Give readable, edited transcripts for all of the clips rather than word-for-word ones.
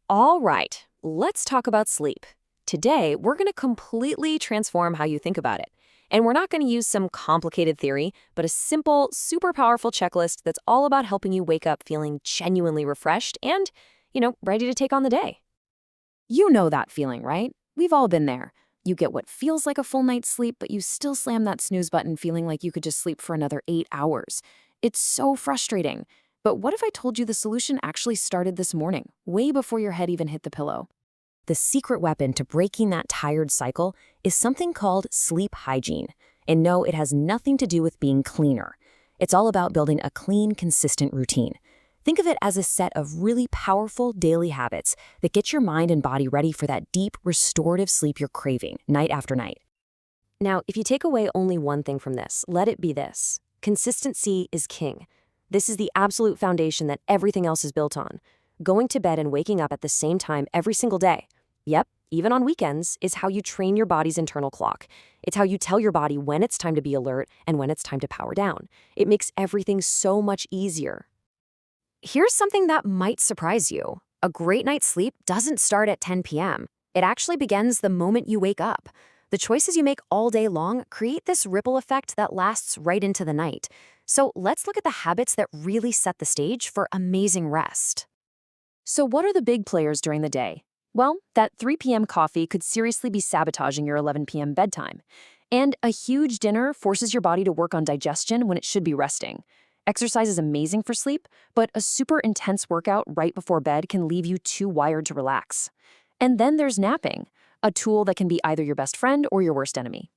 All right, let's talk about sleep. Today, we're going to completely transform how you think about it. And we're not going to use some complicated theory, but a simple, super powerful checklist that's all about helping you wake up feeling genuinely refreshed and, ready to take on the day. You know that feeling, right? We've all been there. You get what feels like a full night's sleep, but you still slam that snooze button feeling like you could just sleep for another 8 hours. It's so frustrating. But what if I told you the solution actually started this morning, way before your head even hit the pillow? The secret weapon to breaking that tired cycle is something called sleep hygiene. And no, it has nothing to do with being cleaner. It's all about building a clean, consistent routine. Think of it as a set of really powerful daily habits that get your mind and body ready for that deep, restorative sleep you're craving night after night. Now, if you take away only one thing from this, let it be this. Consistency is king. This is the absolute foundation that everything else is built on. Going to bed and waking up at the same time every single day. Yep, even on weekends, is how you train your body's internal clock. It's how you tell your body when it's time to be alert and when it's time to power down. It makes everything so much easier. Here's something that might surprise you. A great night's sleep doesn't start at 10 p.m. It actually begins the moment you wake up. The choices you make all day long create this ripple effect that lasts right into the night. So let's look at the habits that really set the stage for amazing rest. So what are the big players during the day? Well, that 3 p.m. coffee could seriously be sabotaging your 11 p.m. bedtime. And a huge dinner forces your body to work on digestion when it should be resting. Exercise is amazing for sleep, but a super intense workout right before bed can leave you too wired to relax. And then there's napping, a tool that can be either your best friend or your worst enemy.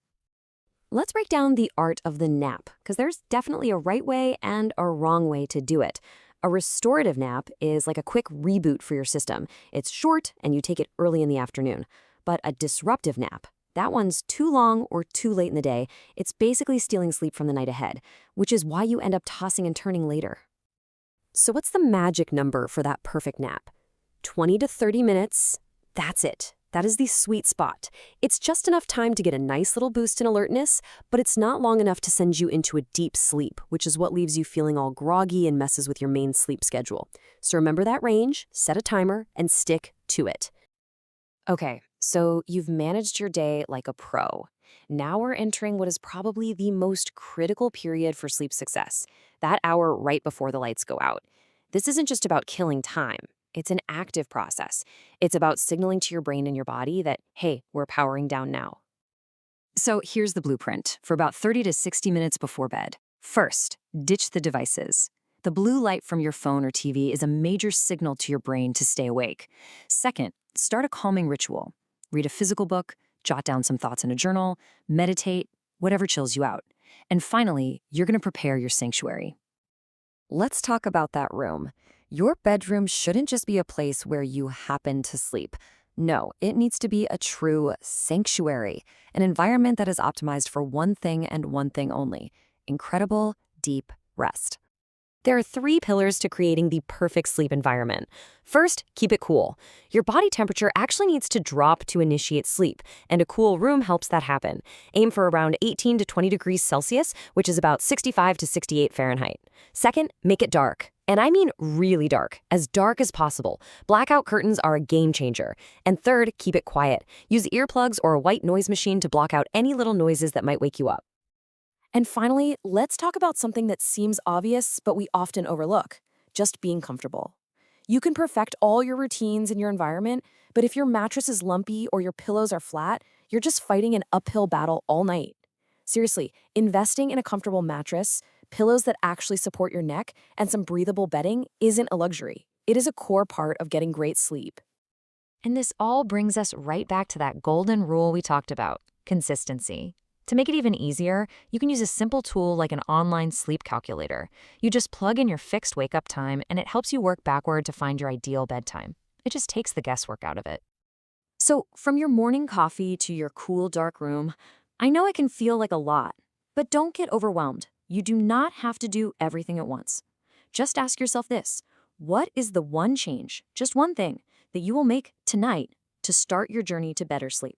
Let's break down the art of the nap, because there's definitely a right way and a wrong way to do it. A restorative nap is like a quick reboot for your system. It's short and you take it early in the afternoon. But a disruptive nap, that one's too long or too late in the day. It's basically stealing sleep from the night ahead, which is why you end up tossing and turning later. So what's the magic number for that perfect nap? 20 to 30 minutes, that's it. That is the sweet spot. It's just enough time to get a nice little boost in alertness, but it's not long enough to send you into a deep sleep, which is what leaves you feeling all groggy and messes with your main sleep schedule. So remember that range, set a timer, and stick to it. Okay, so you've managed your day like a pro. Now we're entering what is probably the most critical period for sleep success, that hour right before the lights go out. This isn't just about killing time. It's an active process. It's about signaling to your brain and your body that, hey, we're powering down now. So here's the blueprint for about 30 to 60 minutes before bed. First, ditch the devices. The blue light from your phone or TV is a major signal to your brain to stay awake. Second, start a calming ritual. Read a physical book, jot down some thoughts in a journal, meditate, whatever chills you out. And finally, you're going to prepare your sanctuary. Let's talk about that room. Your bedroom shouldn't just be a place where you happen to sleep. No, it needs to be a true sanctuary, an environment that is optimized for one thing and one thing only: incredible, deep rest. There are 3 pillars to creating the perfect sleep environment. First, keep it cool. Your body temperature actually needs to drop to initiate sleep, and a cool room helps that happen. Aim for around 18 to 20 degrees Celsius, which is about 65 to 68 Fahrenheit. Second, make it dark. And I mean really dark as possible. Blackout curtains are a game changer. And third, keep it quiet. Use earplugs or a white noise machine to block out any little noises that might wake you up. And finally, let's talk about something that seems obvious, but we often overlook: just being comfortable. You can perfect all your routines in your environment, but if your mattress is lumpy or your pillows are flat, you're just fighting an uphill battle all night. Seriously, investing in a comfortable mattress, pillows that actually support your neck, and some breathable bedding isn't a luxury. It is a core part of getting great sleep. And this all brings us right back to that golden rule we talked about: consistency. To make it even easier, you can use a simple tool like an online sleep calculator. You just plug in your fixed wake-up time, and it helps you work backward to find your ideal bedtime. It just takes the guesswork out of it. So, from your morning coffee to your cool, dark room, I know it can feel like a lot, but don't get overwhelmed. You do not have to do everything at once. Just ask yourself this: what is the one change, just one thing, that you will make tonight to start your journey to better sleep?